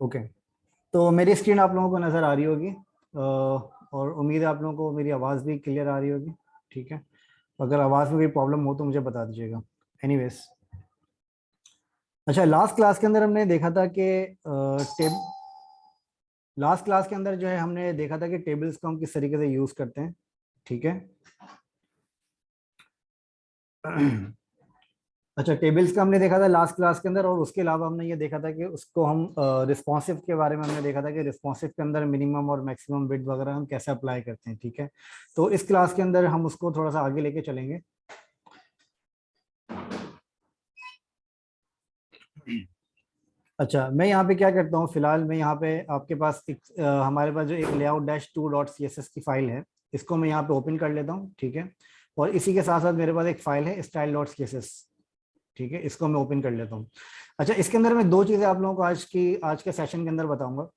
Okay, तो मेरी screen आप लोगों को नज़र आ रही होगी और उम्मीद है आप लोगों को मेरी आवाज़ भी क्लियर आ रही होगी। ठीक है, अगर आवाज़ में कोई प्रॉब्लम हो तो मुझे बता दीजिएगा। एनीवेज, अच्छा, लास्ट क्लास के अंदर हमने देखा था कि लास्ट क्लास के अंदर जो है हमने देखा था कि टेबल्स को हम किस तरीके से यूज़ करते हैं। ठीक है। अच्छा, टेबल्स का हमने देखा था लास्ट क्लास के अंदर, और उसके अलावा हमने ये देखा था कि उसको हम रिस्पॉन्सिव के बारे में हमने देखा था कि रिस्पॉन्सिव के अंदर मिनिमम और मैक्सिमम बिट वगैरह हम कैसे अप्लाई करते हैं। ठीक है, तो इस क्लास के अंदर हम उसको थोड़ा सा आगे लेके चलेंगे। अच्छा, मैं यहाँ पे क्या करता हूँ, फिलहाल मैं यहाँ पे आपके पास एक हमारे पास जो एक layout dash two dot C S S की फाइल है, इसको मैं यहाँ पे ओपन कर लेता हूँ। ठीक है, और इसी के साथ साथ मेरे पास एक फाइल है style dot C S S. ठीक है, इसको मैं ओपन कर लेता हूँ। अच्छा, इसके अंदर मैं दो चीजें आप लोगों को आज के सेशन के अंदर बताऊंगा।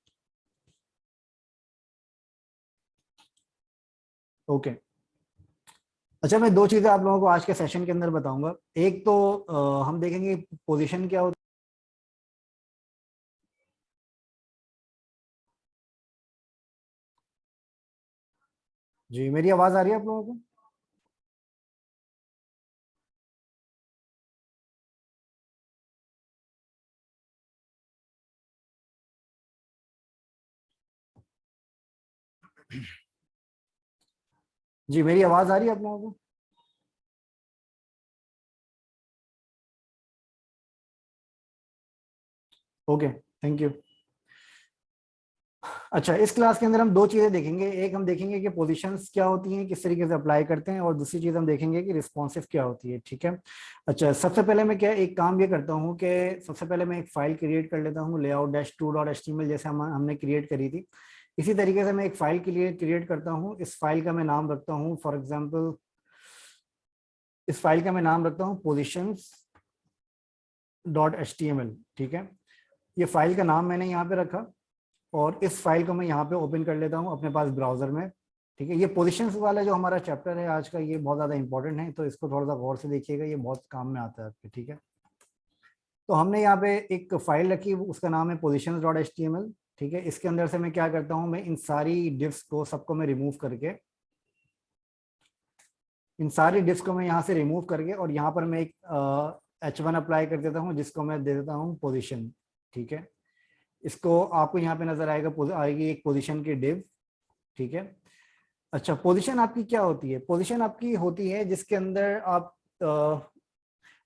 ओके, अच्छा, मैं दो चीजें आप लोगों को आज के सेशन के अंदर बताऊंगा। एक तो हम देखेंगे पोजीशन क्या होती है। जी, मेरी आवाज आ रही है आप लोगों को? जी, मेरी आवाज आ रही है आप लोगों को? Okay, thank you. अच्छा, इस क्लास के अंदर हम दो चीजें देखेंगे। एक हम देखेंगे कि पोजीशंस क्या होती हैं, किस तरीके से अप्लाई करते हैं, और दूसरी चीज हम देखेंगे कि रिस्पॉन्सिव क्या होती है। ठीक है। अच्छा, सबसे पहले मैं क्या एक काम ये करता हूँ कि सबसे पहले मैं एक फाइल क्रिएट कर लेता हूँ, layout dash two dot H T M L, जैसे हमने क्रिएट करी थी। इसी तरीके से मैं एक फाइल क्रिएट करता हूँ। इस फाइल का मैं नाम रखता हूँ, फॉर एग्जाम्पल इस फाइल का मैं नाम रखता हूँ positions dot H T M L. ठीक है, ये फाइल का नाम मैंने यहाँ पे रखा, और इस फाइल को मैं यहाँ पे ओपन कर लेता हूँ अपने पास ब्राउजर में। ठीक है, ये पोजीशंस वाला जो हमारा चैप्टर है आज का, ये बहुत ज़्यादा इंपॉर्टेंट है, तो इसको थोड़ा सा गौर से देखिएगा, ये बहुत काम में आता है आपके। ठीक है, तो हमने यहाँ पे एक फाइल रखी, उसका नाम है positions dot H T M L. ठीक है, इसके अंदर से मैं क्या करता हूँ, मैं इन सारी डिफ्स को सबको मैं रिमूव करके, इन सारी डिफ्स को मैं यहाँ से रिमूव करके, और यहाँ पर मैं एक H1 अप्लाई कर देता हूँ, जिसको मैं दे देता हूँ पोजिशन। ठीक है, इसको आपको यहाँ पे नजर आएगी एक पोजिशन की डिव। ठीक है। अच्छा, पोजीशन आपकी क्या होती है? पोजीशन आपकी होती है जिसके अंदर आप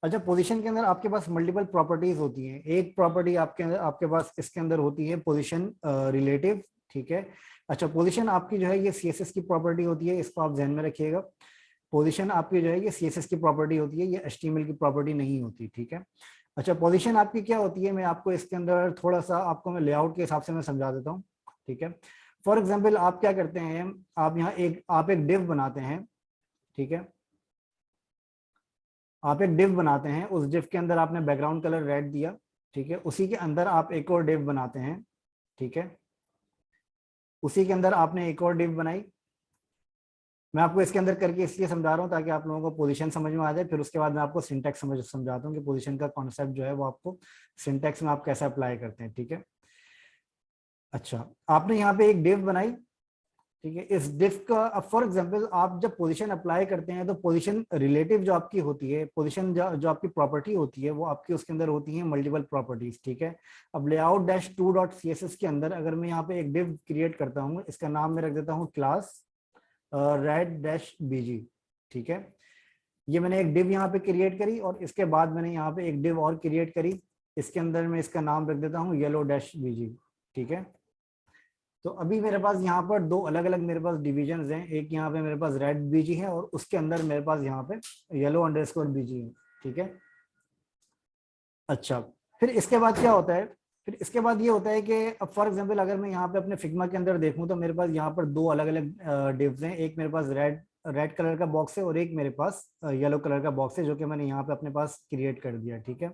अच्छा, पोजीशन के अंदर आपके पास मल्टीपल प्रॉपर्टीज होती हैं। एक प्रॉपर्टी आपके पास इसके अंदर होती है पोजीशन रिलेटिव। ठीक है। अच्छा, पोजीशन आपकी जो है ये सीएसएस की प्रॉपर्टी होती है, इसको आप ध्यान में रखिएगा। पोजीशन आपकी जो है ये सीएसएस की प्रॉपर्टी होती है, ये एचटीएमएल की प्रॉपर्टी नहीं होती। ठीक है। अच्छा, पोजीशन आपकी क्या होती है, मैं आपको इसके अंदर थोड़ा सा आपको मैं लेआउट के हिसाब से मैं समझा देता हूँ। ठीक है, फॉर एग्जाम्पल आप क्या करते हैं, आप एक डिव बनाते हैं। ठीक है, आप एक डिव बनाते हैं, उस डिव के अंदर आपने बैकग्राउंड कलर रेड दिया। ठीक है, उसी के अंदर आप एक और डिव बनाते हैं। ठीक है, उसी के अंदर आपने एक और डिव बनाई। मैं आपको इसके अंदर करके इसलिए समझा रहा हूँ ताकि आप लोगों को पोजीशन समझ में आ जाए, फिर उसके बाद मैं आपको सिंटैक्स समझाता हूँ कि पोजीशन का कॉन्सेप्ट जो है वो आपको सिंटैक्स में आप कैसे अप्लाई करते हैं। ठीक है। अच्छा, आपने यहाँ पे एक डिव बनाई। ठीक है, इस डिफ का अब फॉर एग्जांपल आप जब पोजीशन अप्लाई करते हैं तो पोजीशन रिलेटिव जो आपकी होती है, पोजीशन जो आपकी प्रॉपर्टी होती है, वो आपकी उसके अंदर होती है मल्टीपल प्रॉपर्टीज। ठीक है, अब layout dash two dot C S S के अंदर अगर मैं यहाँ पे एक डिव क्रिएट करता हूँ, इसका नाम मैं रख देता हूँ क्लास रेड डैश बीजी। ठीक है, ये मैंने एक डिव यहाँ पे क्रिएट करी, और इसके बाद मैंने यहाँ पे एक डिव और क्रिएट करी, इसके अंदर मैं इसका नाम रख देता हूँ येलो डैश बीजी। ठीक है, तो अभी मेरे पास यहाँ पर दो अलग अलग मेरे पास डिविजन हैं, एक यहाँ पे मेरे पास रेड बीजी है, और उसके अंदर मेरे पास यहाँ पे येलो अंडरस्कोर बीजी है। ठीक है। अच्छा, फिर इसके बाद क्या होता है, फिर इसके बाद ये होता है कि अब फॉर एग्जांपल अगर मैं यहाँ पे अपने फिग्मा के अंदर देखूँ तो मेरे पास यहाँ पर दो अलग अलग डिव्स हैं, एक मेरे पास रेड रेड कलर का बॉक्स है, और एक मेरे पास येलो कलर का बॉक्स है, जो कि मैंने यहाँ पे अपने पास क्रिएट कर दिया। ठीक है,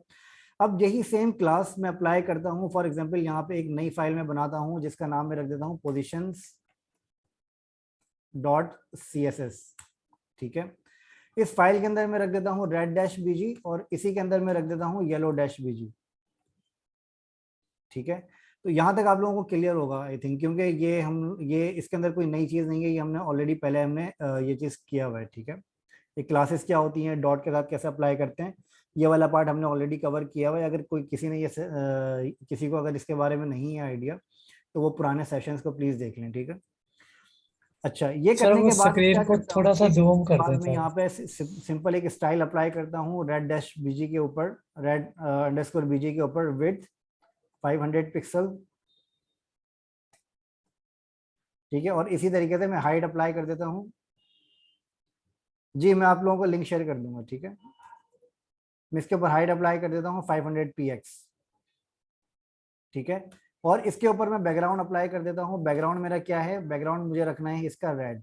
अब यही सेम क्लास मैं अप्लाई करता हूँ, फॉर एग्जांपल यहाँ पे एक नई फाइल में बनाता हूँ, जिसका नाम मैं रख देता हूँ positions dot C S S. ठीक है, इस फाइल के अंदर मैं रख देता हूँ रेड डैश बीजी, और इसी के अंदर मैं रख देता हूँ येलो डैश बीजी। ठीक है, तो यहाँ तक आप लोगों को क्लियर होगा आई थिंक, क्योंकि ये इसके अंदर कोई नई चीज नहीं है, ये हमने ऑलरेडी पहले हमने ये चीज किया हुआ है, ठीक है। ये क्लासेस क्या होती हैं, डॉट के साथ कैसे अप्लाई करते हैं, ये वाला पार्ट हमने ऑलरेडी कवर किया हुआ है। अगर कोई किसी ने किसी को अगर इसके बारे में नहीं है आइडिया, तो वो पुराने सेशंस को प्लीज देख लें, ठीक है। अच्छा, ये सर करने वो के बाद मैं स्क्रीन क्या को करता हूँ, थोड़ा सा ये करने जूम के कर बाद मैं देता यहाँ हूँ। पे सिंपल एक स्टाइल अप्लाई करता हूँ, रेड डैश बीजी के ऊपर, रेड अंडरस्कोर बीजी के ऊपर, विड्थ 500 पिक्सल, ठीक है। और इसी तरीके से मैं हाइट अप्लाई कर देता हूँ। जी, मैं आप लोगों को लिंक शेयर कर दूंगा, ठीक है। मैं इसके ऊपर हाइट अप्लाई कर देता हूँ 500 px, ठीक है। और इसके ऊपर मैं बैकग्राउंड अप्लाई कर देता हूँ। बैकग्राउंड मेरा क्या है, बैकग्राउंड मुझे रखना है इसका रेड।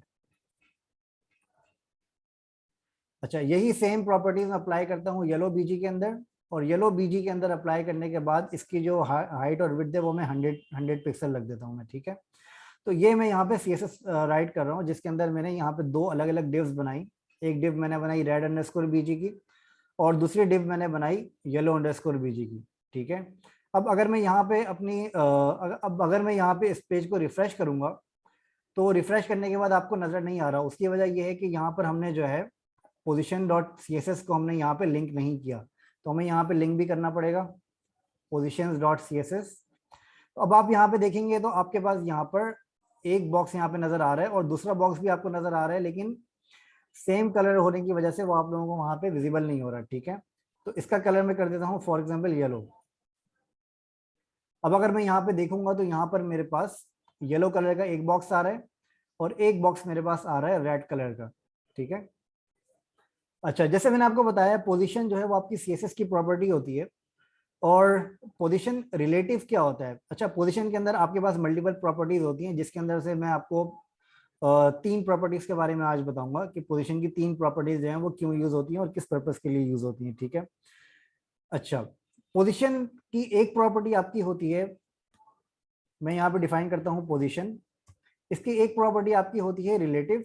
अच्छा, यही सेम प्रॉपर्टीज मैं अप्लाई करता हूँ येलो बीजी के अंदर, और येलो बीजी के अंदर अप्लाई करने के बाद इसकी जो हाइट और विड्थ है वो मैं 100 पिक्सल रख देता हूँ मैं, ठीक है। तो ये मैं यहाँ पे CSS राइट कर रहा हूँ, जिसके अंदर मैंने यहाँ पे दो अलग अलग डिव्स बनाई। एक डिव मैंने बनाई रेड अंडरस्कोर बीजी की, और दूसरी डिव मैंने बनाई येलो अंडरस्कोर बीजी की, ठीक है। अब अगर मैं यहाँ पे अब अगर मैं यहाँ पे इस पेज को रिफ्रेश करूंगा, तो रिफ्रेश करने के बाद आपको नजर नहीं आ रहा। उसकी वजह यह है कि यहाँ पर हमने जो है पोजिशन डॉट CSS को हमने यहाँ पे लिंक नहीं किया, तो हमें यहाँ पे लिंक भी करना पड़ेगा, positions डॉट CSS। तो अब आप यहाँ पे देखेंगे तो आपके पास यहाँ पर एक बॉक्स यहाँ पे नजर आ रहा है, और दूसरा बॉक्स भी आपको नजर आ रहा है, लेकिन सेम कलर होने की वजह से वो आप लोगों को वहां पे विजिबल नहीं हो रहा, ठीक है। तो इसका कलर मैं कर देता हूँ फॉर एग्जाम्पल येलो। अब अगर मैं यहाँ पे देखूंगा तो यहाँ पर मेरे पास येलो कलर का एक बॉक्स आ रहा है, और एक बॉक्स मेरे पास आ रहा है रेड कलर का, ठीक है। अच्छा, जैसे मैंने आपको बताया, पोजीशन जो है वो आपकी CSS की प्रॉपर्टी होती है, और पोजीशन रिलेटिव क्या होता है। अच्छा, पोजीशन के अंदर आपके पास मल्टीपल प्रॉपर्टीज होती हैं, जिसके अंदर से मैं आपको तीन प्रॉपर्टीज के बारे में आज बताऊंगा कि पोजीशन की तीन प्रॉपर्टीज जो हैं वो क्यों यूज होती हैं और किस पर्पस के लिए यूज होती हैं, ठीक है। अच्छा, पोजीशन की एक प्रॉपर्टी आपकी होती है, मैं यहाँ पे डिफाइन करता हूँ पोजीशन। इसकी एक प्रॉपर्टी आपकी होती है रिलेटिव,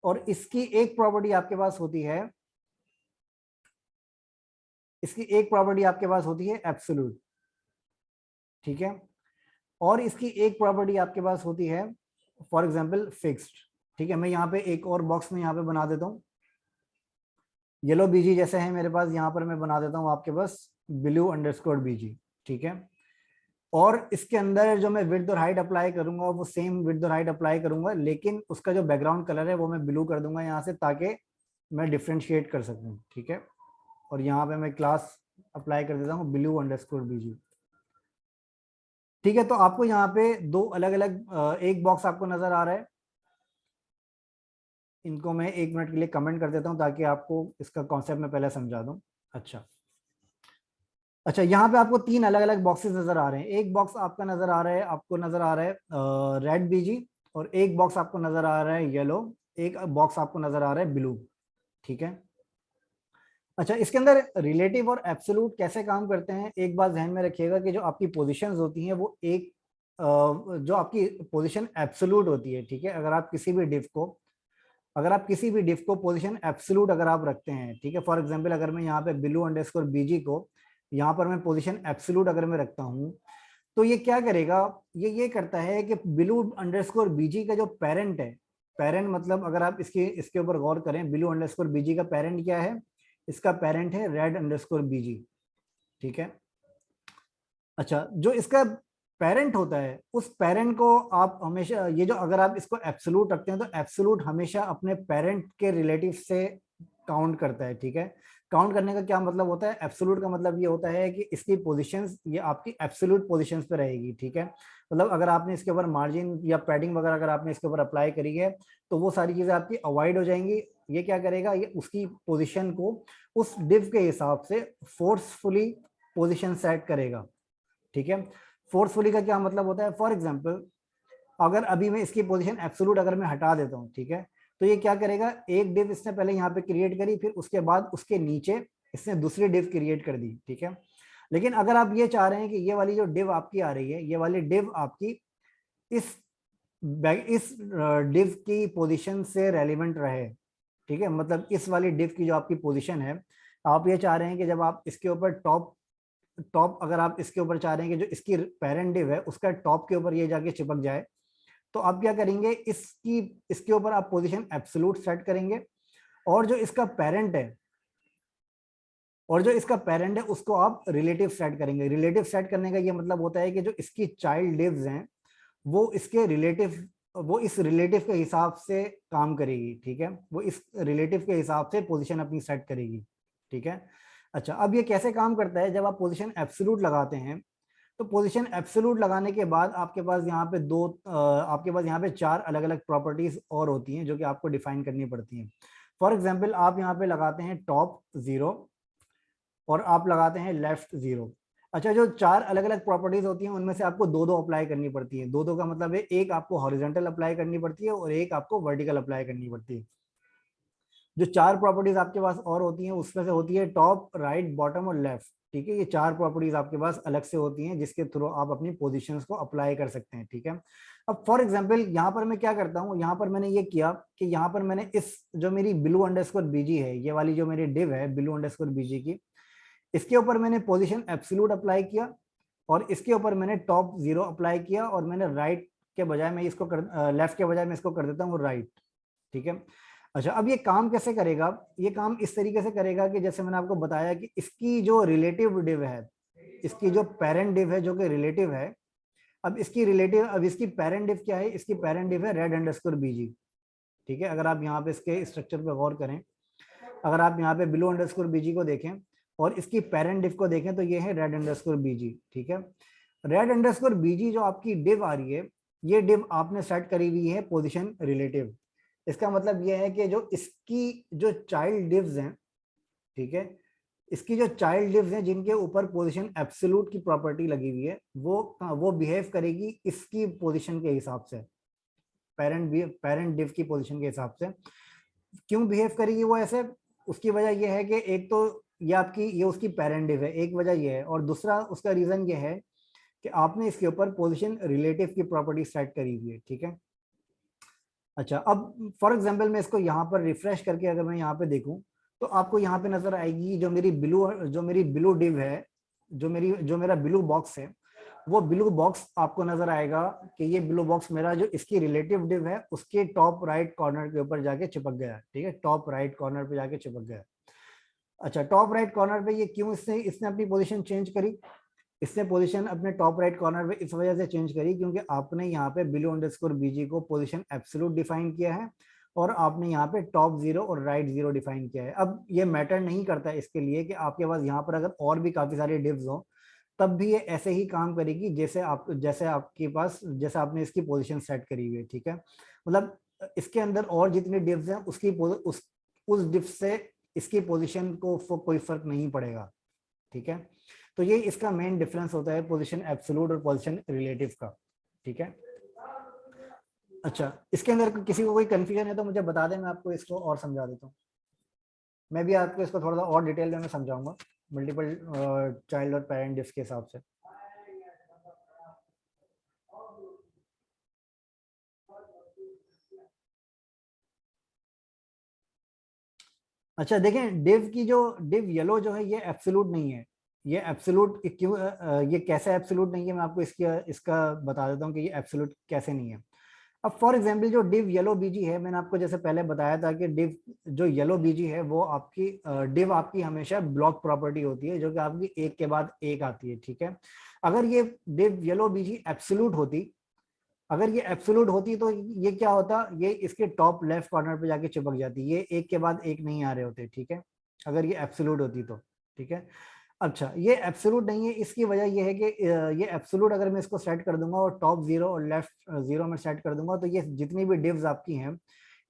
और इसकी एक प्रॉपर्टी आपके पास होती है, इसकी एक प्रॉपर्टी आपके पास होती है एब्सोल्यूट, ठीक है। और इसकी एक प्रॉपर्टी आपके पास होती है फॉर एग्जांपल फिक्स्ड, ठीक है। मैं यहाँ पे एक और बॉक्स में यहाँ पे बना देता हूँ, येलो बीजी जैसे है मेरे पास, यहाँ पर मैं बना देता हूँ आपके पास ब्लू अंडरस्कोर बीजी, ठीक है। और इसके अंदर जो मैं विड्थ और हाइट अप्लाई करूंगा वो सेम विड्थ और हाइट अप्लाई करूंगा, लेकिन उसका जो बैकग्राउंड कलर है वो मैं ब्लू कर दूंगा यहाँ से, ताकि मैं डिफ्रेंशिएट कर सकूँ, ठीक है। और यहाँ पे मैं क्लास अप्लाई कर देता हूँ ब्लू अंडरस्कोर बीजी, ठीक है। तो आपको यहाँ पे दो अलग अलग एक बॉक्स आपको नजर आ रहा है, इनको मैं 1 मिनट के लिए कमेंट कर देता हूँ ताकि आपको इसका कॉन्सेप्ट मैं पहले समझा दूं। अच्छा, अच्छा, यहाँ पे आपको तीन अलग अलग बॉक्सेस नजर आ रहे हैं। एक बॉक्स आपका नजर आ रहा है, आपको नजर आ रहा है रेड बीजी, और एक बॉक्स आपको नजर आ रहा है येलो, एक बॉक्स आपको नजर आ रहा है ब्लू, ठीक है। अच्छा, इसके अंदर रिलेटिव और एब्सोल्यूट कैसे काम करते हैं, एक बात ध्यान में रखिएगा कि जो आपकी पोजीशंस होती हैं वो जो आपकी पोजीशन एब्सोल्यूट होती है, ठीक है। अगर आप किसी भी डिफ को पोजीशन एब्सोल्यूट अगर आप रखते हैं, ठीक है। फॉर एग्जांपल अगर मैं यहाँ पे ब्लू अंडरस्कोर बीजी को यहाँ पर मैं पोजीशन एब्सोल्यूट अगर मैं रखता हूँ, तो ये क्या करेगा, ये करता है कि ब्लू अंडरस्कोर बीजी का जो पेरेंट है, पेरेंट मतलब अगर आप इसके ऊपर गौर करें, ब्लू अंडरस्कोर बीजी का पेरेंट क्या है, इसका पेरेंट है रेड अंडरस्कोर बीजी, ठीक है। अच्छा, जो इसका पेरेंट होता है उस पेरेंट को आप हमेशा, ये जो अगर आप इसको एब्सोल्यूट रखते हैं तो एब्सोल्यूट हमेशा अपने पेरेंट के रिलेटिव से काउंट करता है, ठीक है। काउंट करने का क्या मतलब होता है, एब्सोल्यूट का मतलब ये होता है कि इसकी पोजीशंस ये आपकी एब्सोल्यूट पोजीशंस पे रहेगी, ठीक है। मतलब अगर आपने इसके ऊपर मार्जिन या पैडिंग वगैरह अगर आपने इसके ऊपर अप्लाई करी है, तो वो सारी चीजें आपकी अवॉइड हो जाएंगी। ये क्या करेगा, ये उसकी पोजीशन को उस डिव के हिसाब से फोर्सफुली पोजीशन सेट करेगा, ठीक है। फोर्सफुली का क्या मतलब होता है, फॉर एग्जांपल अगर अभी मैं इसकी पोजीशन एब्सोल्यूट अगर मैं हटा देता हूं, ठीक है, तो ये क्या करेगा, एक डिव इसने पहले यहाँ पे क्रिएट करी, फिर उसके बाद उसके नीचे इसने दूसरी डिव क्रिएट कर दी, ठीक है। लेकिन अगर आप ये चाह रहे हैं कि ये वाली जो डिव आपकी आ रही है, ये वाली डिव आपकी इस इस डिव की पोजीशन से रेलिवेंट रहे, ठीक है। मतलब इस वाली डिव की जो आपकी पोजीशन है, आप ये चाह रहे हैं कि जब आप इसके ऊपर टॉप टॉप अगर आप इसके ऊपर चाह रहे हैं कि जो इसकी पेरेंट डिव है उसका टॉप के ऊपर ये जाके चिपक जाए, तो आप क्या करेंगे, इसके ऊपर आप पोजीशन एब्सोल्यूट सेट करेंगे, और जो इसका पेरेंट है उसको आप रिलेटिव सेट करेंगे। रिलेटिव सेट करने का ये मतलब होता है कि जो इसकी चाइल्ड डिव्स हैं वो इसके रिलेटिव वो इस रिलेटिव के हिसाब से काम करेगी, ठीक है, वो इस रिलेटिव के हिसाब से पोजीशन अपनी सेट करेगी, ठीक है। अच्छा, अब ये कैसे काम करता है, जब आप पोजीशन एब्सोल्यूट लगाते हैं तो पोजीशन एब्सोल्यूट लगाने के बाद आपके पास यहाँ पे चार अलग अलग प्रॉपर्टीज और होती हैं जो कि आपको डिफाइन करनी पड़ती हैं। फॉर एग्जाम्पल आप यहाँ पे लगाते हैं टॉप 0 और आप लगाते हैं लेफ्ट 0। अच्छा, जो चार अलग अलग प्रॉपर्टीज होती हैं उनमें से आपको दो दो अप्लाई करनी पड़ती है। दो दो का मतलब है एक आपको हॉरिजॉन्टल अप्लाई करनी पड़ती है और एक आपको वर्टिकल अप्लाई करनी पड़ती है। जो चार प्रॉपर्टीज आपके पास और होती हैं उसमें से होती है टॉप, राइट, बॉटम और लेफ्ट, ठीक है। ये चार प्रॉपर्टीज आपके पास अलग से होती हैं जिसके थ्रू आप अपनी पोजीशंस को अप्लाई कर सकते हैं, ठीक है। अब फॉर एग्जांपल यहाँ पर मैं क्या करता हूँ, यहाँ पर मैंने ये किया कि यहाँ पर मैंने इस जो मेरी blue_bg है, ये वाली जो मेरी डिव है blue_bg की, इसके ऊपर मैंने पोजीशन एब्सोल्यूट अप्लाई किया और इसके ऊपर मैंने टॉप 0 अप्लाई किया और मैंने राइट के बजाय मैं इसको लेफ्ट के बजाय मैं इसको कर देता हूँ राइट, ठीक है। अच्छा, अब ये काम कैसे करेगा, ये काम इस तरीके से करेगा कि जैसे मैंने आपको बताया कि इसकी जो रिलेटिव डिव है, इसकी जो पेरेंट डिव है जो कि रिलेटिव है, अब इसकी पेरेंट डिव क्या है, इसकी पेरेंट डिव है red_bg, ठीक है। अगर आप यहाँ पे इसके स्ट्रक्चर पे गौर करें, अगर आप यहाँ पे blue_bg को देखें और इसकी पेरेंट डिव को देखें तो ये है red_bg, ठीक है। red_bg जो आपकी डिव आ रही है, ये डिव आपने सेट करी हुई है पोजीशन रिलेटिव। इसका मतलब ये है कि जो इसकी जो चाइल्ड डिव्स हैं, ठीक है, इसकी जो चाइल्ड डिव्स हैं जिनके ऊपर पोजीशन एब्सोल्यूट की प्रॉपर्टी लगी हुई है, वो बिहेव करेगी इसकी पोजीशन के हिसाब से, पेरेंट डिव की पोजीशन के हिसाब से। क्यों बिहेव करेगी वो ऐसे, उसकी वजह यह है कि एक तो ये उसकी पेरेंट डिव है, एक वजह यह है, और दूसरा उसका रीजन ये है कि आपने इसके ऊपर पोजीशन रिलेटिव की प्रॉपर्टी सेट करी हुई है, ठीक है। अच्छा, अब फॉर एग्जांपल मैं इसको यहाँ पर रिफ्रेश करके अगर मैं यहाँ पे देखूं तो आपको यहाँ पे नजर आएगी जो मेरी ब्लू डिव है, जो मेरा ब्लू बॉक्स है, वो ब्लू बॉक्स आपको नजर आएगा कि ये ब्लू बॉक्स मेरा जो इसकी रिलेटिव डिव है उसके टॉप राइट कॉर्नर के ऊपर जाके चिपक गया, ठीक है, टॉप राइट कॉर्नर पे जाके चिपक गया। अच्छा, टॉप राइट कॉर्नर पे ये क्यों इसने अपनी पोजीशन चेंज करी, इसने पोजीशन अपने टॉप राइट कॉर्नर पे इस वजह से चेंज करी क्योंकि आपने यहाँ पे blue_bg को पोजीशन एब्सोल्यूट डिफाइन किया है और आपने यहाँ पे टॉप 0 और राइट 0 डिफाइन किया है। अब ये मैटर नहीं करता इसके लिए कि आपके पास यहाँ पर अगर और भी काफी सारे डिव्स हो, तब भी ये ऐसे ही काम करेगी जैसे आपने इसकी पोजीशन सेट करी हुई है, ठीक है। मतलब इसके अंदर और जितनी डिव्स हैं उस डिव से इसकी पोजीशन को कोई फर्क नहीं पड़ेगा, ठीक है। तो ये इसका मेन डिफरेंस होता है पोजीशन एब्सोल्यूट और पोजीशन रिलेटिव का, ठीक है। अच्छा, इसके अंदर किसी को कोई कंफ्यूजन है तो मुझे बता दें, मैं आपको इसको और समझा देता हूँ। मैं भी आपको इसको थोड़ा सा और डिटेल में समझाऊंगा मल्टीपल चाइल्ड और पेरेंट डिव्स के हिसाब से। अच्छा देखें, डिव येलो जो है ये एब्सोल्यूट नहीं है। ये एब्सोल्यूट क्यों ये कैसे एब्सोल्यूट नहीं है, मैं आपको इसका बता देता हूँ कि ये एब्सोल्यूट कैसे नहीं है। अब फॉर एग्जाम्पल जो डिव येलो बीजी है, मैंने आपको जैसे पहले बताया था कि डिव जो येलो बीजी है वो आपकी डिव आपकी हमेशा ब्लॉक प्रॉपर्टी होती है जो कि आपकी एक के बाद एक आती है, ठीक है। अगर ये डिव येलो बीजी एब्सोल्यूट होती, अगर ये एब्सोल्यूट होती तो ये क्या होता, ये इसके टॉप लेफ्ट कॉर्नर पे जाके चिपक जाती, ये एक के बाद एक नहीं आ रहे होते, ठीक है, अगर ये एब्सोल्यूट होती तो, ठीक है। अच्छा, ये एब्सोल्यूट नहीं है, इसकी वजह ये है कि ये एब्सोल्यूट अगर मैं इसको सेट कर दूंगा और टॉप 0 और लेफ्ट 0 में सेट कर दूंगा तो ये जितनी भी डिव्स आपकी हैं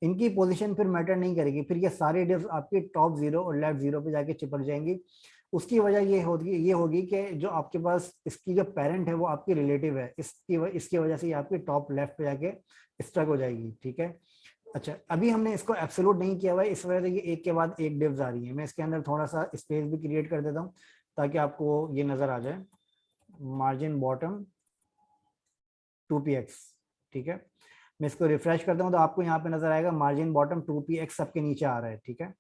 इनकी पोजीशन फिर मैटर नहीं करेगी, फिर ये सारी डिव्स आपकी टॉप 0 और लेफ्ट 0 पे जाके चिपक जाएंगी। उसकी वजह ये होगी कि जो आपके पास इसकी जो पेरेंट है वो आपकी रिलेटिव है, इसकी वजह से ये आपकी टॉप लेफ्ट पे जाके स्ट्रक हो जाएगी, ठीक है। अच्छा, अभी हमने इसको एब्सोल्यूट नहीं किया हुआ है, इस वजह से ये एक के बाद एक डिव्स आ रही है। मैं इसके अंदर थोड़ा सा स्पेस भी क्रिएट कर देता हूँ ताकि आपको ये नजर आ जाए, मार्जिन बॉटम 2px, ठीक है। मैं इसको रिफ्रेश करता हूँ तो आपको यहाँ पे नजर आएगा मार्जिन बॉटम 2px सबके नीचे आ रहा है, ठीक है।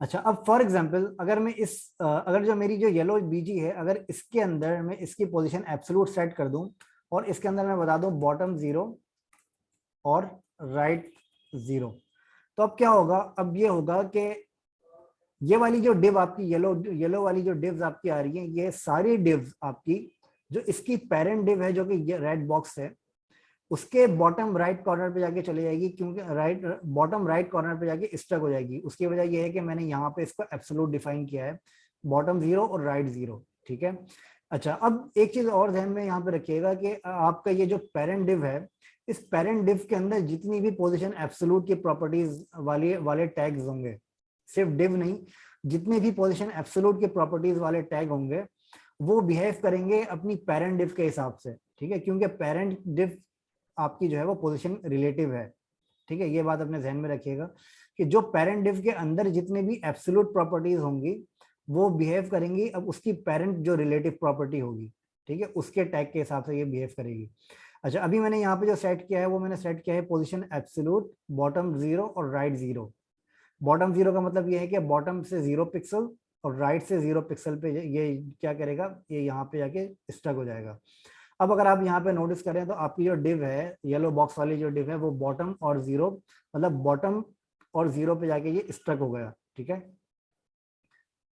अच्छा, अब फॉर एग्जांपल अगर मैं अगर जो मेरी जो येलो बीजी है, अगर इसके अंदर मैं इसकी पोजीशन एब्सोल्यूट सेट कर दूं और इसके अंदर मैं बता दूं बॉटम 0 और राइट 0, तो अब क्या होगा, अब ये होगा कि ये वाली जो डिव आपकी येलो येलो वाली जो डिव्स आपकी आ रही है, ये सारी डिव्स आपकी जो इसकी पेरेंट डिव है जो कि ये रेड बॉक्स है, उसके बॉटम राइट कॉर्नर पे जाके चले जाएगी, क्योंकि बॉटम राइट कॉर्नर पे जाके स्टक हो जाएगी। उसकी वजह ये है कि मैंने यहाँ पे इसको एब्सोल्यूट डिफाइन किया है, बॉटम 0 और राइट 0, ठीक है। अच्छा, अब एक चीज और ध्यान में यहाँ पे रखिएगा कि आपका ये जो पेरेंट डिव है, इस पेरेंट डिव के अंदर जितनी भी पोजीशन एब्सोल्यूट की प्रॉपर्टीज वाले टैग्स होंगे, सिर्फ डिव नहीं, जितने भी पोजीशन एब्सोल्यूट के प्रॉपर्टीज वाले टैग होंगे वो बिहेव करेंगे अपनी पेरेंट डिव के हिसाब से, ठीक है, क्योंकि पेरेंट डिव आपकी जो है वो पोजीशन रिलेटिव है, ठीक है। ये बात अपने ध्यान में रखिएगा कि जो पेरेंट डिव के अंदर जितने भी एब्सोल्यूट प्रॉपर्टीज होंगी वो बिहेव करेंगी अब उसकी पेरेंट जो रिलेटिव प्रॉपर्टी होगी, ठीक है, उसके टैग के हिसाब से ये बिहेव करेगी। अच्छा, अभी मैंने यहाँ पे जो सेट किया है वो मैंने सेट किया है पोजीशन एब्सोल्यूट, बॉटम 0 और राइट 0। बॉटम 0 का मतलब ये है कि बॉटम से 0 पिक्सल और राइट से 0 पिक्सल पे ये क्या करेगा, ये यहाँ पे जाके स्टक हो जाएगा। अब अगर आप यहाँ पे नोटिस करें तो आपकी जो डिव है, येलो बॉक्स वाली जो डिव है, वो बॉटम और 0, मतलब बॉटम और 0 पे जाके ये स्टक हो गया, ठीक है।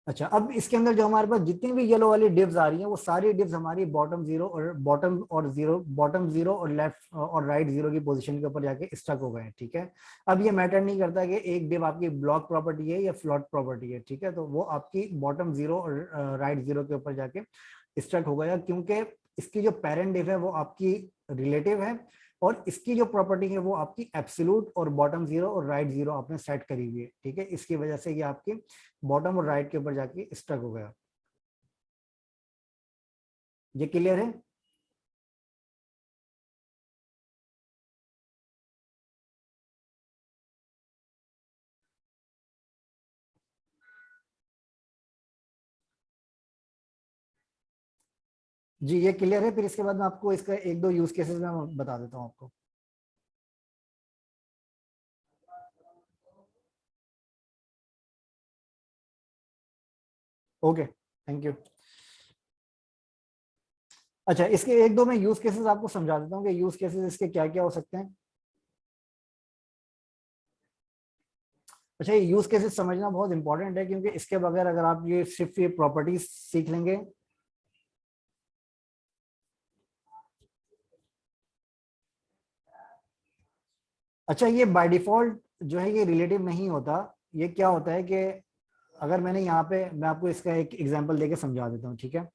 अच्छा, अब इसके अंदर जो हमारे पास जितनी भी येलो वाली डिव्स आ रही हैं वो सारी डिव्स हमारी बॉटम जीरो और लेफ्ट और राइट 0 की पोजीशन के ऊपर जाके स्टक हो गए हैं, ठीक है। अब ये मैटर नहीं करता कि एक डिव आपकी ब्लॉक प्रॉपर्टी है या फ्लॉट प्रॉपर्टी है, ठीक है, तो वो आपकी बॉटम 0 और राइट 0 के ऊपर जाके स्टक हो गया, क्योंकि इसकी जो पेरेंट डिव है वो आपकी रिलेटिव है और इसकी जो प्रॉपर्टी है वो आपकी एब्सोल्यूट और बॉटम 0 और राइट 0 आपने सेट करी हुई है, ठीक है। इसकी वजह से ये आपकी बॉटम और राइट के ऊपर जाके स्टक हो गया। ये क्लियर है? जी, ये क्लियर है। फिर इसके बाद मैं आपको इसका एक दो यूज केसेस में बता देता हूँ आपको। Okay, thank you. अच्छा, इसके एक दो मैं यूज केसेस आपको समझा देता हूँ कि यूज केसेस इसके क्या क्या हो सकते हैं। अच्छा, ये यूज केसेस समझना बहुत इंपॉर्टेंट है, क्योंकि इसके बगैर अगर आप ये सिर्फ ये प्रॉपर्टीज सीख लेंगे। अच्छा, ये बाय डिफॉल्ट जो है ये रिलेटिव नहीं होता। ये क्या होता है कि अगर मैंने यहाँ पे, मैं आपको इसका एक एग्जांपल देके समझा देता हूँ, ठीक है।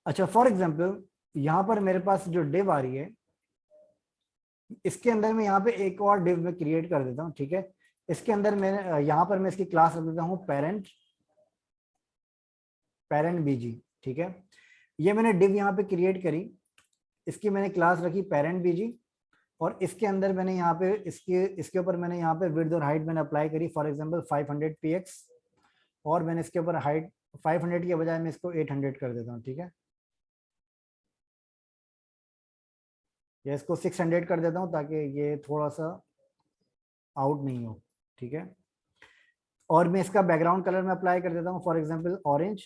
अच्छा, फॉर एग्जांपल यहाँ पर मेरे पास जो डिव आ रही है, इसके अंदर मैं यहाँ पे एक और डिव में क्रिएट कर देता हूँ, ठीक है। इसके अंदर मैंने यहाँ पर मैं इसकी क्लास रख देता हूँ पेरेंट, पेरेंट बीजी, ठीक है। ये मैंने डिव यहाँ पे क्रिएट करी, इसकी मैंने क्लास रखी पेरेंट बीजी, और इसके अंदर मैंने यहाँ पे इसके ऊपर मैंने यहाँ पे विड्थ और हाइट मैंने अप्लाई करी, फॉर एग्जांपल 500 px, और मैंने इसके ऊपर हाइट 500 के बजाय मैं इसको 800 कर देता हूँ, ठीक है, या इसको 600 कर देता हूँ ताकि ये थोड़ा सा आउट नहीं हो, ठीक है। और मैं इसका बैकग्राउंड कलर में अप्लाई कर देता हूँ, फॉर एग्जांपल ऑरेंज।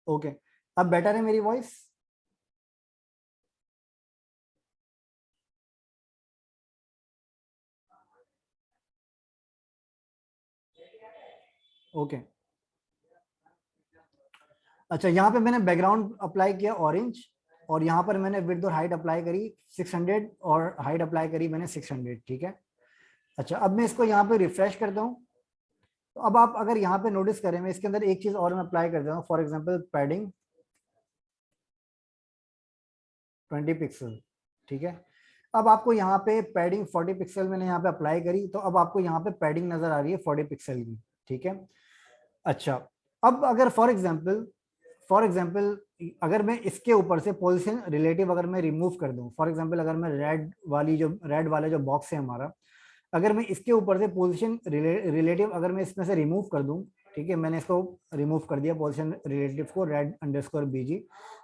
ओके, अब बेटर है मेरी वॉइस? ओके। अच्छा, यहाँ पे मैंने बैकग्राउंड अप्लाई किया ऑरेंज, और यहाँ पर मैंने विड्थ और हाइट अप्लाई करी 600 और हाइट अप्लाई करी मैंने 600, ठीक है। अच्छा, अब मैं इसको यहाँ पे रिफ्रेश करता हूँ, तो अब आप अगर यहाँ पे नोटिस करें, मैं इसके अंदर एक चीज और मैं अप्लाई कर देता हूँ, फॉर एग्जांपल पैडिंग 20 पिक्सल, ठीक है। अब आपको यहाँ पे पैडिंग 40 पिक्सल मैंने यहाँ पे अप्लाई करी, तो अब आपको यहाँ पे पैडिंग नजर आ रही है 40 पिक्सल की, ठीक है। अच्छा, अब अगर फॉर एग्जांपल अगर मैं इसके ऊपर से पोजीशन रिलेटिव अगर मैं रिमूव कर दूं, फॉर एग्जांपल अगर मैं रेड वाले जो बॉक्स है हमारा, अगर मैं इसके ऊपर से पोजीशन रिलेटिव अगर मैं इसमें से रिमूव कर दूं, ठीक है, मैंने इसको रिमूव कर दिया पोजीशन रिलेटिव को, रेड अंडरस्कोर बीजी।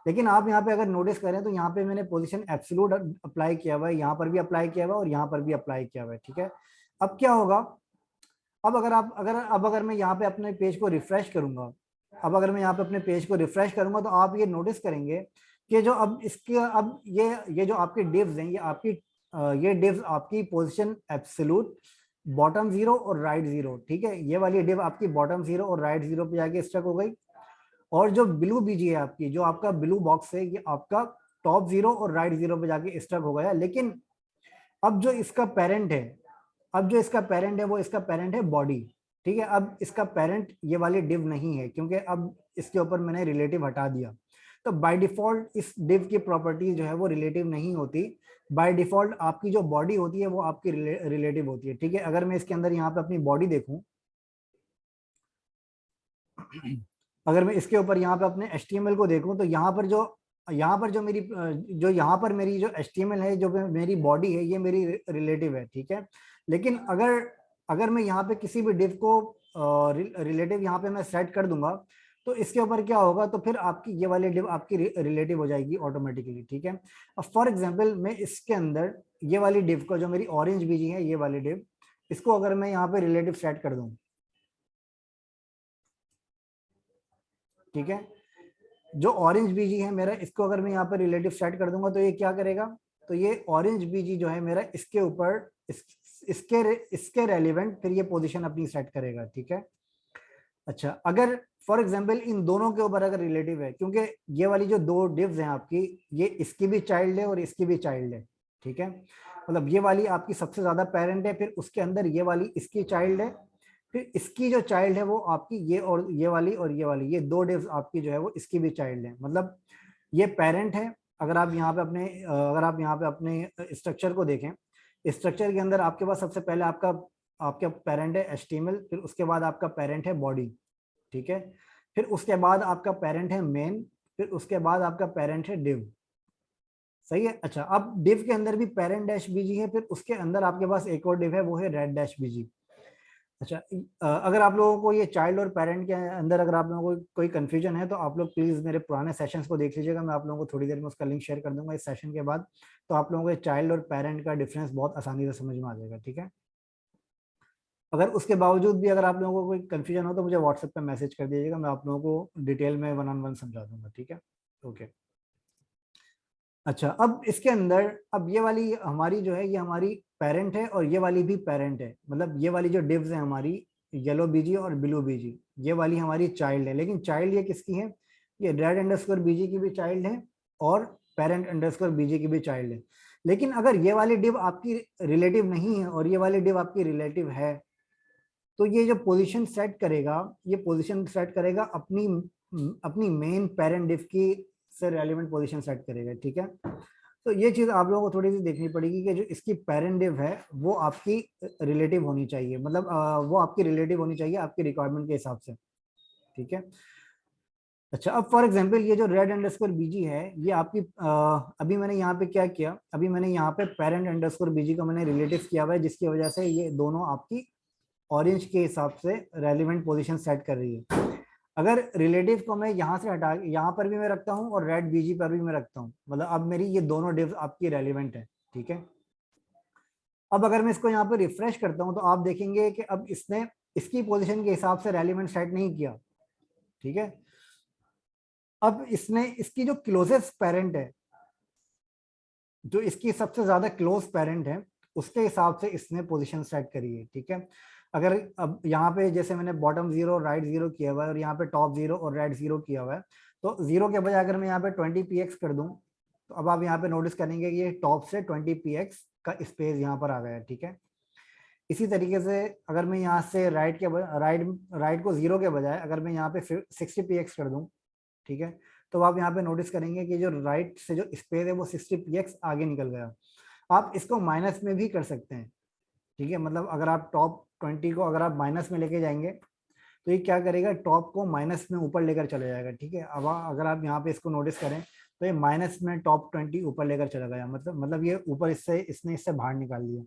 लेकिन आप यहाँ पे अगर नोटिस करें तो यहाँ पे मैंने पोजीशन एब्सोल्यूट अप्लाई किया हुआ है, यहाँ पर भी अप्लाई किया हुआ है और यहाँ पर भी अप्लाई किया हुआ है, ठीक है। अब क्या होगा, अब अगर मैं यहाँ पे अपने पेज को रिफ्रेश करूंगा, अब अगर मैं यहाँ पे अपने पेज को रिफ्रेश करूंगा तो आप ये नोटिस करेंगे कि जो अब इसके अब ये जो आपके डिव्स हैं, ये डिव्स आपकी पोजीशन एब्सोल्यूट, बॉटम जीरो और राइट जीरो, ठीक है, ये वाली डिव आपकी बॉटम जीरो और राइट जीरो पे जाके स्टक हो गई। और जो ब्लू बीजी है आपकी, जो आपका ब्लू बॉक्स है, ये आपका टॉप जीरो और राइट जीरो पे जाके स्टक हो गया। लेकिन अब जो इसका पेरेंट है, वो इसका पेरेंट है बॉडी, ठीक है। अब इसका पेरेंट ये वाली डिव नहीं है, क्योंकि अब इसके ऊपर मैंने रिलेटिव हटा दिया। तो बाय डिफॉल्ट इस डिव की प्रॉपर्टी जो है वो रिलेटिव नहीं होती। बाय डिफॉल्ट आपकी जो बॉडी होती है वो आपकी रिलेटिव होती है, ठीक है। अगर मैं इसके अंदर यहाँ पे अपनी बॉडी देखूं, अगर मैं इसके ऊपर यहाँ पे अपने HTML को देखूं, तो यहाँ पर मेरी जो HTML है, जो मेरी बॉडी है, ये मेरी रिलेटिव है, ठीक है। लेकिन अगर अगर मैं यहाँ पे किसी भी डिव को रिलेटिव यहाँ पे मैं सेट कर दूंगा, तो इसके ऊपर क्या होगा, तो फिर आपकी ये वाली डिव आपकी रिलेटिव हो जाएगी ऑटोमेटिकली, ठीक है। अब फॉर एग्जांपल मैं इसके अंदर ये वाली डिव को, जो मेरी ऑरेंज बीजी है, ये वाली डिव, इसको अगर मैं यहाँ पे रिलेटिव सेट कर दूं, ठीक है, जो ऑरेंज बीजी है मेरा, इसको अगर मैं यहाँ पर रिलेटिव सेट कर दूंगा, तो ये क्या करेगा, तो ये ऑरेंज बीजी जो है मेरा, इसके ऊपर इसके रेलिवेंट फिर ये पोजीशन अपनी सेट करेगा, ठीक है। अच्छा, अगर फॉर एग्जांपल इन दोनों के ऊपर अगर रिलेटिव है, क्योंकि ये वाली जो दो डिव्स हैं आपकी, ये इसकी भी चाइल्ड है और इसकी भी चाइल्ड है, ठीक है। मतलब ये वाली आपकी सबसे ज्यादा पेरेंट है, फिर उसके अंदर ये वाली इसकी चाइल्ड है, फिर इसकी जो चाइल्ड है वो आपकी ये, और ये वाली ये दो डिव्स आपकी जो है वो इसकी भी चाइल्ड है। मतलब ये पेरेंट है। अगर आप यहाँ पे अपने स्ट्रक्चर को देखें, स्ट्रक्चर के अंदर आपके पास सबसे पहले आपका पेरेंट है HTML, फिर उसके बाद आपका पेरेंट है बॉडी, ठीक है। फिर उसके बाद आपका पेरेंट है मेन, फिर उसके बाद आपका पेरेंट है डिव, सही है। अच्छा, अब डिव के अंदर भी पेरेंट डैश बीजी है, फिर उसके अंदर आपके पास एक और डिव है, वो है रेड डैश बीजी। अच्छा, अगर आप लोगों को ये चाइल्ड और पेरेंट के अंदर अगर आप लोगों को कोई कंफ्यूजन है, तो आप लोग प्लीज मेरे पुराने सेशंस को देख लीजिएगा। मैं आप लोगों को थोड़ी देर में उसका लिंक शेयर कर दूंगा इस सेशन के बाद, तो आप लोगों को चाइल्ड और पेरेंट का डिफरेंस बहुत आसानी से समझ में आ जाएगा, ठीक है। अगर उसके बावजूद भी अगर आप लोगों को कोई कंफ्यूजन हो, तो मुझे व्हाट्सएप पे मैसेज कर दीजिएगा, मैं आप लोगों को डिटेल में 1-on-1 समझा दूंगा, ठीक है। ओके। अच्छा, अब इसके अंदर, अब ये वाली हमारी जो है, ये हमारी पेरेंट है, और ये वाली भी पेरेंट है। मतलब ये वाली जो डिव्स है हमारी, येलो बीजी और ब्लू बीजी, ये वाली हमारी चाइल्ड है। लेकिन चाइल्ड ये किसकी है, ये रेड अंडरस्कोर बीजी की भी चाइल्ड है, और पेरेंट अंडरस्कोर बीजी की भी चाइल्ड है। लेकिन अगर ये वाली डिव आपकी रिलेटिव नहीं है और ये वाली डिव आपकी रिलेटिव है, तो ये जो पोजीशन सेट करेगा, ये पोजीशन सेट करेगा अपनी अपनी मेन पेरेंट डिव की से रेलिवेंट पोजीशन सेट करेगा, ठीक है। तो ये चीज आप लोगों को थोड़ी सी देखनी पड़ेगी कि जो इसकी पेरेंट डिव है वो आपकी रिलेटिव होनी चाहिए, मतलब वो आपकी रिलेटिव होनी चाहिए आपकी रिक्वायरमेंट के हिसाब से, ठीक है। अच्छा, अब फॉर एग्जांपल ये जो रेड अंडरस्कोर बीजी है, ये आपकी अभी मैंने यहाँ पे क्या किया, अभी मैंने यहाँ पे पेरेंट अंडरस्कोर बीजी को मैंने रिलेटिव किया हुआ है, जिसकी वजह से ये दोनों आपकी ऑरेंज के हिसाब से रेलिवेंट पोजीशन सेट कर रही है। अगर रिलेटिव को मैं यहाँ से हटा, यहाँ पर भी मैं रखता हूँ और रेड बीजी पर भी मैं रखता हूँ, मतलब अब मेरी ये दोनों डिव्स आपकी रेलिवेंट है, ठीक है। अब अगर मैं इसको यहाँ पे रिफ्रेश करता हूँ, तो आप देखेंगे कि अब इसने इसकी पोजीशन के हिसाब से रेलिवेंट सेट नहीं किया, ठीक है। अब इसने इसकी जो क्लोजेस्ट पेरेंट है, जो इसकी सबसे ज्यादा क्लोज पेरेंट है, उसके हिसाब से इसने पोजीशन सेट करी है, ठीक है। अगर अब यहाँ पे जैसे मैंने बॉटम जीरो राइट जीरो किया हुआ है, और यहाँ पे टॉप जीरो और राइट जीरो किया हुआ है, तो जीरो के बजाय अगर मैं यहाँ पे 20 px कर दूं, तो अब आप यहाँ पे नोटिस करेंगे कि ये टॉप से 20 px का स्पेस यहाँ पर आ गया है, ठीक है। इसी तरीके से अगर मैं यहाँ से राइट को जीरो के बजाय अगर मैं यहाँ पे 60 px कर दूं, ठीक है, तो आप यहाँ पे नोटिस करेंगे कि जो राइट से जो स्पेस है वो 60 px आगे निकल गया। आप इसको माइनस में भी कर सकते हैं, ठीक है। मतलब अगर आप टॉप 20 को अगर आप माइनस में लेके जाएंगे, तो ये क्या करेगा, टॉप को माइनस में ऊपर लेकर चले जाएगा, ठीक है। अब अगर आप यहाँ पे इसको नोटिस करें, तो ये माइनस में टॉप 20 ऊपर लेकर चला गया, मतलब ये ऊपर इसने इससे बाहर निकाल दिया।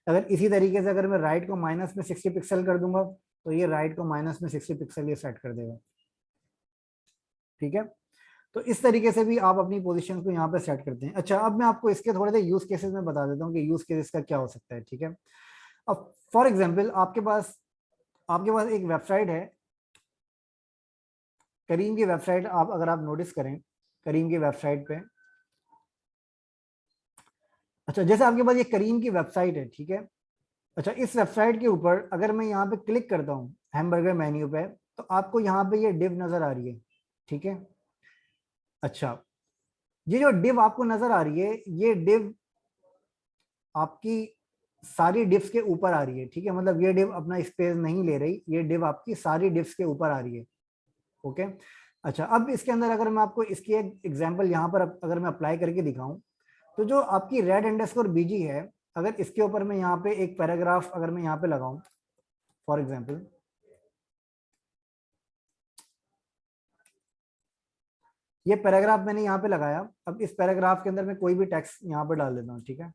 अगर इसी तरीके से अगर मैं राइट को माइनस में 60 पिक्सल कर दूंगा, तो ये राइट को माइनस में 60 पिक्सल ये सेट कर देगा, ठीक है। तो इस तरीके से भी आप अपनी पोजीशन को यहाँ पे सेट करते हैं। अच्छा, अब मैं आपको इसके थोड़े से यूज केसेस में बता देता हूँ कि यूज केसेस का क्या हो सकता है, ठीक है। अब फॉर एग्जांपल आपके पास एक वेबसाइट है, करीम की वेबसाइट, आप अगर आप नोटिस करें करीम की वेबसाइट पे, अच्छा जैसे आपके पास ये करीम की वेबसाइट है, ठीक है। अच्छा इस वेबसाइट के ऊपर अगर मैं यहाँ पे क्लिक करता हूँ हैमबर्गर मेन्यू पे, तो आपको यहाँ पे ये डिव नजर आ रही है, ठीक है। अच्छा ये जो डिव आपको नजर आ रही है, ये डिव आपकी सारी डिव्स के ऊपर आ रही है, ठीक है। मतलब ये डिव अपना स्पेस नहीं ले रही, ये डिव आपकी सारी डिव्स के ऊपर आ रही है, ओके। अच्छा अब इसके अंदर अगर मैं आपको इसकी एक एग्जांपल यहाँ पर अगर मैं अप्लाई करके दिखाऊं, तो जो आपकी रेड अंडरस्कोर बीजी है, अगर इसके ऊपर मैं यहाँ पे एक पैराग्राफ अगर मैं यहाँ पे लगाऊं, फॉर एग्जांपल ये पैराग्राफ मैंने यहाँ पे लगाया, अब इस पैराग्राफ के अंदर मैं कोई भी टेक्स्ट यहाँ पे डाल देता हूँ, ठीक है।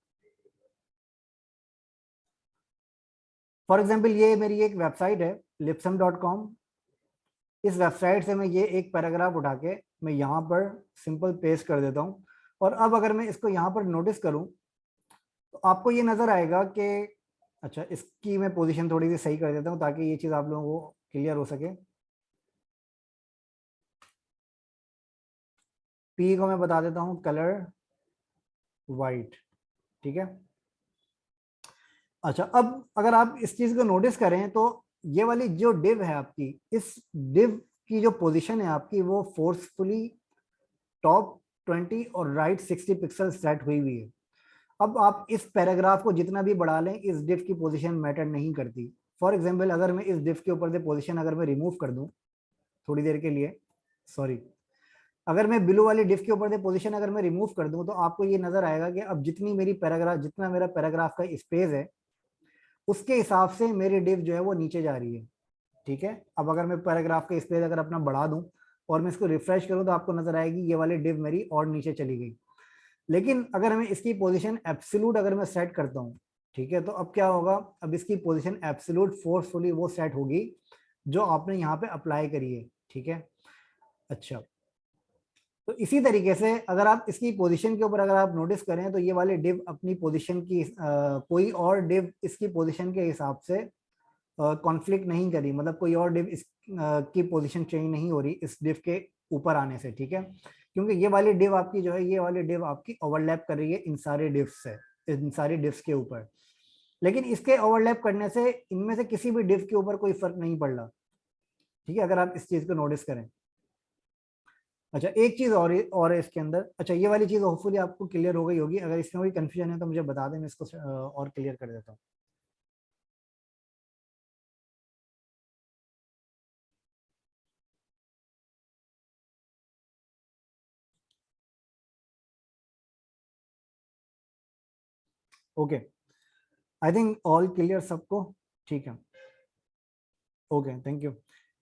फॉर एग्जाम्पल ये मेरी एक वेबसाइट है lipsum.com, इस वेबसाइट से मैं ये एक पैराग्राफ उठा के मैं यहाँ पर सिंपल पेस्ट कर देता हूँ। और अब अगर मैं इसको यहाँ पर नोटिस करूँ, तो आपको ये नजर आएगा कि, अच्छा इसकी मैं पोजीशन थोड़ी सी सही कर देता हूँ ताकि ये चीज़ आप लोगों को क्लियर हो सके। पी को मैं बता देता हूँ कलर वाइट, ठीक है। अच्छा अब अगर आप इस चीज को नोटिस करें, तो ये वाली जो डिव है आपकी, इस डिव की जो पोजीशन है आपकी, वो फोर्सफुली टॉप 20 और राइट 60 पिक्सल सेट हुई हुई है। अब आप इस पैराग्राफ को जितना भी बढ़ा लें, इस डिव की पोजीशन मैटर नहीं करती। फॉर एग्जांपल अगर मैं इस डिव के ऊपर से पोजीशन अगर मैं रिमूव कर दूं थोड़ी देर के लिए, सॉरी, अगर मैं ब्लू वाली डिव के ऊपर से पोजीशन अगर मैं रिमूव कर दूं, तो आपको ये नजर आएगा कि अब जितना मेरा पैराग्राफ का स्पेस है, उसके हिसाब से मेरी डिव जो है वो नीचे जा रही है, ठीक है। अब अगर मैं पैराग्राफ का स्पेस अगर अपना बढ़ा दूं और मैं इसको रिफ्रेश करूं, तो आपको नजर आएगी ये वाली डिव मेरी और नीचे चली गई। लेकिन अगर मैं इसकी पोजीशन एब्सोल्यूट अगर मैं सेट करता हूं, ठीक है, तो अब क्या होगा, अब इसकी पोजीशन एब्सोल्यूट फोर्सफुली वो सेट होगी जो आपने यहाँ पे अप्लाई करी है, ठीक है। अच्छा तो इसी तरीके से अगर आप इसकी पोजीशन के ऊपर अगर आप नोटिस करें, तो ये वाली डिव अपनी पोजीशन की कोई और डिव इसकी पोजीशन के हिसाब से कॉन्फ्लिक्ट नहीं करी, मतलब कोई और डिव इस की पोजीशन चेंज नहीं हो रही इस डिव के ऊपर आने से, ठीक है। क्योंकि ये वाली डिव आपकी जो है, ये वाली डिव आपकी ओवरलैप कर रही है इन सारे डिव्स से, इन सारी डिव्स के ऊपर। लेकिन इसके ओवरलैप करने से इनमें से किसी भी डिव के ऊपर कोई फर्क नहीं पड़ रहा, ठीक है, अगर आप इस चीज को नोटिस करें। अच्छा एक चीज और है इसके अंदर, अच्छा ये वाली चीज होपफुली आपको क्लियर हो गई होगी, अगर इसमें कोई कंफ्यूजन है तो मुझे बता दें, मैं इसको और क्लियर कर देता हूँ। Okay, I think all clear सबको, ठीक है, ओके थैंक यू।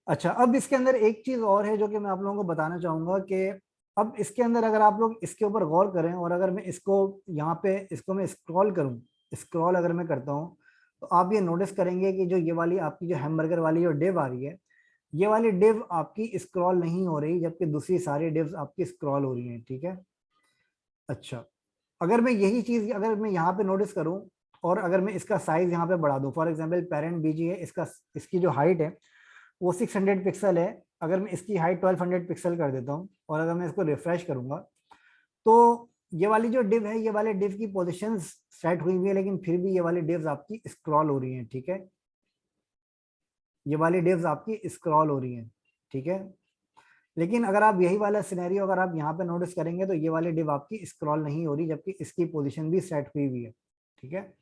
अच्छा अब इसके अंदर एक चीज और है जो कि मैं आप लोगों को बताना चाहूंगा कि अब इसके अंदर अगर आप लोग इसके ऊपर गौर करें, और अगर मैं इसको यहाँ पे इसको मैं स्क्रॉल करूँ, स्क्रॉल अगर मैं करता हूँ, तो आप ये नोटिस करेंगे कि जो ये वाली आपकी जो हैमबर्गर वाली जो डिव आ रही है, ये वाली डिव आपकी स्क्रॉल नहीं हो रही, जबकि दूसरी सारी डिव्स आपकी स्क्रॉल हो रही हैं, ठीक है। अच्छा अगर मैं यही चीज अगर मैं यहाँ पे नोटिस करूँ, और अगर मैं इसका साइज यहाँ पे बढ़ा दूं, फॉर एग्जांपल पेरेंट बीजी है, इसका इसकी जो हाइट है वो 600 पिक्सल है, अगर मैं इसकी हाइट 1200 पिक्सल कर देता हूँ, और अगर मैं इसको रिफ्रेश करूंगा, तो ये वाली जो डिव है, ये वाले डिव की पोजीशन सेट हुई हुई है, लेकिन फिर भी ये वाली डिव्स आपकी स्क्रॉल हो रही हैं, ठीक है। ये वाली डिव्स आपकी स्क्रॉल हो रही हैं, ठीक है। लेकिन अगर आप यही वाला सिनेरियो अगर आप यहाँ पे नोटिस करेंगे, तो ये वाली डिव आपकी स्क्रॉल नहीं हो रही, जबकि इसकी पोजीशन भी सेट हुई हुई है, ठीक है।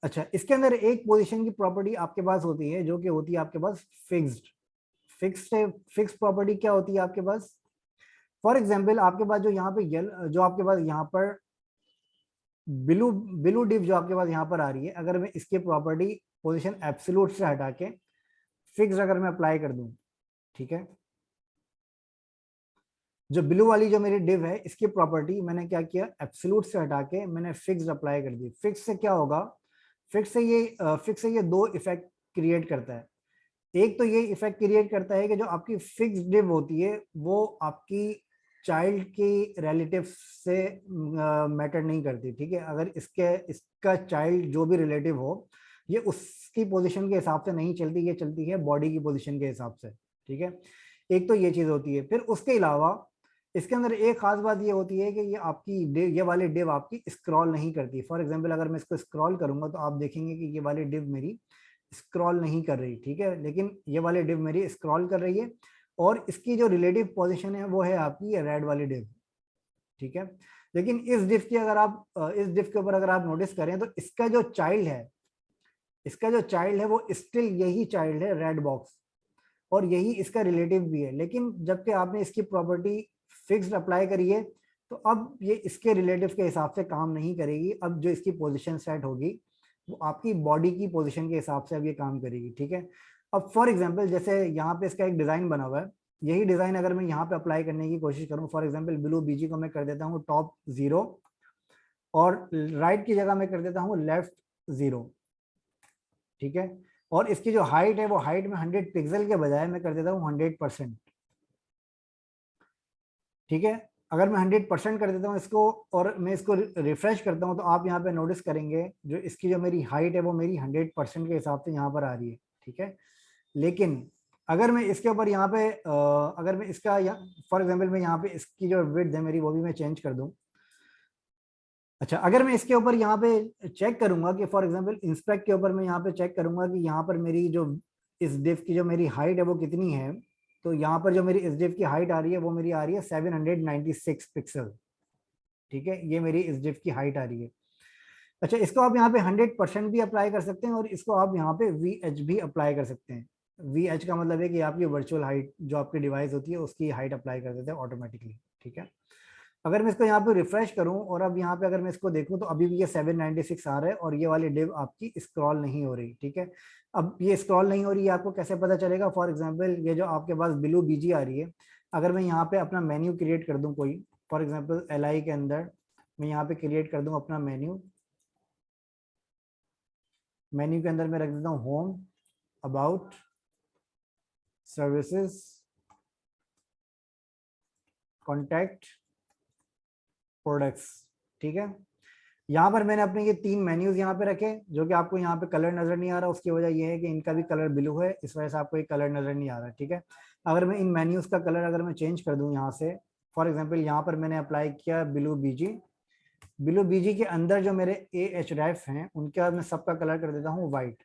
अच्छा इसके अंदर एक पोजीशन की प्रॉपर्टी आपके पास होती है जो कि होती है आपके पास फिक्स्ड। फिक्स प्रॉपर्टी क्या होती है आपके पास, फॉर एग्जांपल आपके पास जो यहाँ पे जो आपके पास यहाँ पर ब्लू ब्लू डिव जो आपके पास यहाँ पर आ रही है, अगर मैं इसकी प्रॉपर्टी पोजीशन एब्सोल्यूट से हटा के फिक्स अगर मैं अप्लाई कर दूं, ठीक है, जो ब्लू वाली जो मेरी डिव है, इसकी प्रॉपर्टी मैंने क्या किया, एब्सोल्यूट से हटा के मैंने फिक्स अप्लाई कर दी। फिक्स से क्या होगा, फिक्स से ये दो इफेक्ट क्रिएट करता है। एक तो ये इफेक्ट क्रिएट करता है कि जो आपकी फिक्स डिव होती है, वो आपकी चाइल्ड की रिलेटिव से मैटर नहीं करती, ठीक है। अगर इसका चाइल्ड जो भी रिलेटिव हो, ये उसकी पोजीशन के हिसाब से नहीं चलती, ये चलती है बॉडी की पोजीशन के हिसाब से, ठीक है। एक तो ये चीज होती है। फिर उसके अलावा इसके अंदर एक खास बात ये होती है कि ये आपकी डिव, ये वाली डिव आपकी स्क्रॉल नहीं करती। फॉर एग्जांपल अगर मैं इसको स्क्रॉल करूंगा तो आप देखेंगे कि ये वाली डिव मेरी स्क्रॉल नहीं कर रही, ठीक है, लेकिन ये वाली डिव मेरी स्क्रॉल कर रही है, और इसकी जो रिलेटिव पोजीशन है वो है आपकी रेड वाली डिव, ठीक है। लेकिन इस डिव की अगर आप इस डिव के ऊपर अगर आप नोटिस करें तो इसका जो चाइल्ड है, इसका जो चाइल्ड है वो स्टिल यही चाइल्ड है रेड बॉक्स, और यही इसका रिलेटिव भी है। लेकिन जबकि आपने इसकी प्रॉपर्टी फिक्स्ड अप्लाई करी है तो अब ये इसके रिलेटिव के हिसाब से काम नहीं करेगी। अब जो इसकी पोजीशन सेट होगी वो आपकी बॉडी की पोजीशन के हिसाब से अब ये काम करेगी, ठीक है। अब फॉर एग्जांपल जैसे यहाँ पे इसका एक डिजाइन बना हुआ है, यही डिजाइन अगर मैं यहाँ पे अप्लाई करने की कोशिश करूँ, फॉर एग्जांपल ब्लू बीजी को मैं कर देता हूँ टॉप 0 और राइट की जगह मैं कर देता हूँ लेफ्ट 0, ठीक है। और इसकी जो हाइट है वो हाइट में 100 पिक्सल के बजाय मैं कर देता हूँ 100%, ठीक है। अगर मैं 100% कर देता हूँ इसको और मैं इसको रिफ्रेश करता हूँ तो आप यहाँ पे नोटिस करेंगे जो इसकी जो मेरी हाइट है वो मेरी 100% के हिसाब से यहाँ पर आ रही है, ठीक है। लेकिन अगर मैं इसके ऊपर यहाँ पे अगर मैं इसका फॉर एग्जांपल मैं यहाँ पे इसकी जो विड्थ है मेरी वो भी मैं चेंज कर दूँ। अच्छा, अगर मैं इसके ऊपर यहाँ पे चेक करूंगा कि फॉर एग्जांपल इंस्पेक्ट के ऊपर मैं यहाँ पे चेक करूंगा कि यहाँ पर मेरी जो इस डिव की जो मेरी हाइट है वो कितनी है, तो यहाँ पर जो मेरी इस डिव की हाइट आ रही है वो मेरी आ रही है 796 पिक्सल, ठीक है। ये मेरी इस डिव की हाइट आ रही है। अच्छा, इसको आप यहाँ पे 100% भी अप्लाई कर सकते हैं और इसको आप यहाँ पे VH भी अप्लाई कर सकते हैं। VH का मतलब है कि आपकी वर्चुअल हाइट जो आपकी डिवाइस होती है उसकी हाइट अप्लाई कर देते हैं ऑटोमेटिकली, ठीक है। अगर मैं इसको यहाँ पे रिफ्रेश करूं और अब यहाँ पे अगर मैं इसको देखूं तो अभी भी ये 796 आ रहा है और ये वाली डिव आपकी स्क्रॉल नहीं हो रही, ठीक है। अब ये स्क्रॉल नहीं हो रही है, आपको कैसे पता चलेगा? फॉर एग्जांपल ये जो आपके पास ब्लू बीजी आ रही है, अगर मैं यहाँ पे अपना मेन्यू क्रिएट कर दूं कोई, फॉर एग्जांपल LI के अंदर मैं यहाँ पे क्रिएट कर दूं अपना मेन्यू, मेन्यू के अंदर मैं रख देता हूँ home, about, services, contact, products, ठीक है। यहाँ पर मैंने अपने ये 3 मेन्यूज यहाँ पे रखे, जो कि आपको यहाँ पे कलर नजर नहीं आ रहा। उसकी वजह ये है कि इनका भी कलर ब्लू है, इस वजह से आपको ये कलर नजर नहीं आ रहा, ठीक है। अगर मैं इन मेन्यूज का कलर अगर मैं चेंज कर दूं यहाँ से, फॉर एग्जांपल यहाँ पर मैंने अप्लाई किया ब्लू बीजी, ब्लू बीजी के अंदर जो मेरे AHREF हैं उनका मैं सबका कलर कर देता हूँ व्हाइट,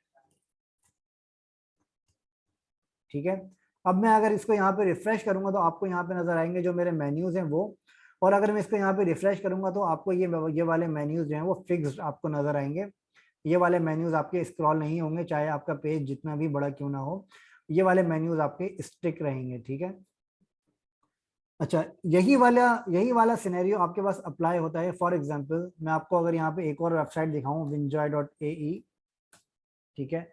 ठीक है। अब मैं अगर इसको यहाँ पे रिफ्रेश करूंगा तो आपको यहाँ पे नजर आएंगे जो मेरे मेन्यूज हैं वो, और अगर मैं इसको यहाँ पे रिफ्रेश करूंगा तो आपको ये वाले मेन्यूज जो हैं वो फिक्स्ड आपको नजर आएंगे। ये वाले मेन्यूज आपके स्क्रॉल नहीं होंगे, चाहे आपका पेज जितना भी बड़ा क्यों ना हो, ये वाले मेन्यूज आपके स्टिक रहेंगे, ठीक है। अच्छा, यही वाला सिनेरियो आपके पास अप्लाई होता है। फॉर एग्जांपल मैं आपको अगर यहाँ पे एक और वेबसाइट दिखाऊं winjoy.ae, ठीक है।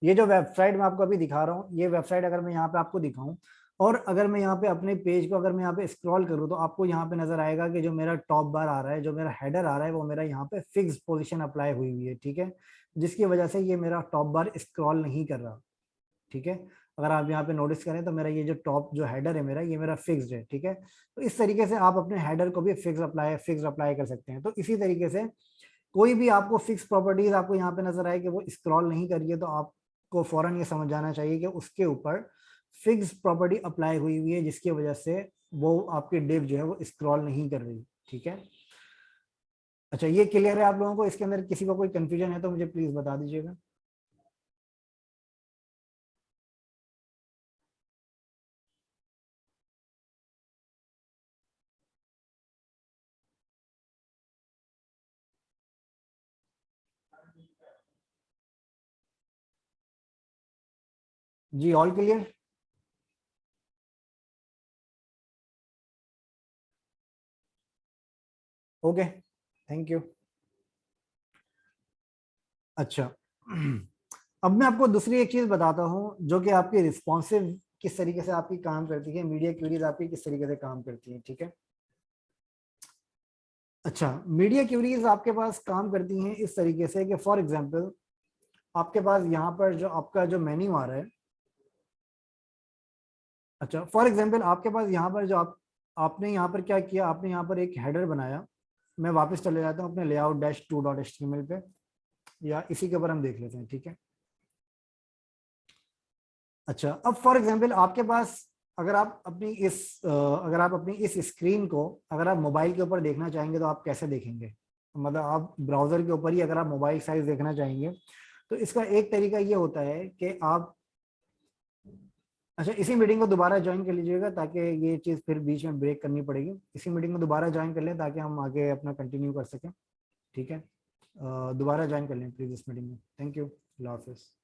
ये जो वेबसाइट मैं आपको अभी दिखा रहा हूँ, ये वेबसाइट अगर मैं यहाँ पे आपको दिखाऊं और अगर मैं यहाँ पे अपने पेज को अगर मैं यहाँ पे स्क्रॉल करूँ तो आपको यहाँ पे नजर आएगा कि जो मेरा टॉप बार आ रहा है, जो मेरा हेडर आ रहा है, वो मेरा यहाँ पे फिक्स पोजीशन अप्लाई हुई हुई है, ठीक है। जिसकी वजह से ये मेरा टॉप बार स्क्रॉल नहीं कर रहा, ठीक है। अगर आप यहाँ पे नोटिस करें तो मेरा ये जो टॉप जो हेडर है मेरा, ये मेरा फिक्स्ड है, ठीक है। तो इस तरीके से आप अपने हेडर को भी फिक्स अप्लाई कर सकते हैं। तो इसी तरीके से कोई भी आपको फिक्स प्रॉपर्टीज आपको यहाँ पे नजर आए कि वो स्क्रॉल नहीं कर रही है, तो आपको फौरन ये समझ जाना चाहिए कि उसके ऊपर फिक्स प्रॉपर्टी अप्लाई हुई हुई है, जिसकी वजह से वो आपकी डिव जो है वो स्क्रॉल नहीं कर रही, ठीक है। अच्छा, ये क्लियर है आप लोगों को? इसके अंदर किसी को कोई कंफ्यूजन है तो मुझे प्लीज बता दीजिएगा। जी, all clear? Okay, thank you. अच्छा, अब मैं आपको दूसरी एक चीज बताता हूँ जो कि आपकी रिस्पॉन्सिव किस तरीके से आपकी काम करती है, मीडिया क्वेरीज आपकी किस तरीके से काम करती है, ठीक है। अच्छा, मीडिया क्वेरीज आपके पास काम करती हैं इस तरीके से कि फॉर एग्जांपल आपके पास यहाँ पर जो आपका जो मेन्यू आ रहा है, अच्छा फॉर एग्जांपल आपके पास यहाँ पर जो आपने यहाँ पर क्या किया, आपने यहाँ पर एक हेडर बनाया। मैं वापस चले जाता हूँ अपने layout-2.html पे। या इसी के ऊपर हम देख लेते हैं, ठीक है। अच्छा, अब फॉर एग्जांपल आपके पास अगर आप अपनी इस स्क्रीन को अगर आप मोबाइल के ऊपर देखना चाहेंगे तो आप कैसे देखेंगे? मतलब आप ब्राउजर के ऊपर ही अगर आप मोबाइल साइज देखना चाहेंगे तो इसका एक तरीका ये होता है कि आप, अच्छा इसी मीटिंग को दोबारा ज्वाइन कर लीजिएगा ताकि ये चीज़ फिर बीच में ब्रेक करनी पड़ेगी। इसी मीटिंग को दोबारा ज्वाइन कर लें ताकि हम आगे अपना कंटिन्यू कर सकें, ठीक है। दोबारा ज्वाइन कर लें प्लीज इस मीटिंग में। थैंक यू, अल्लाह हाफिज़।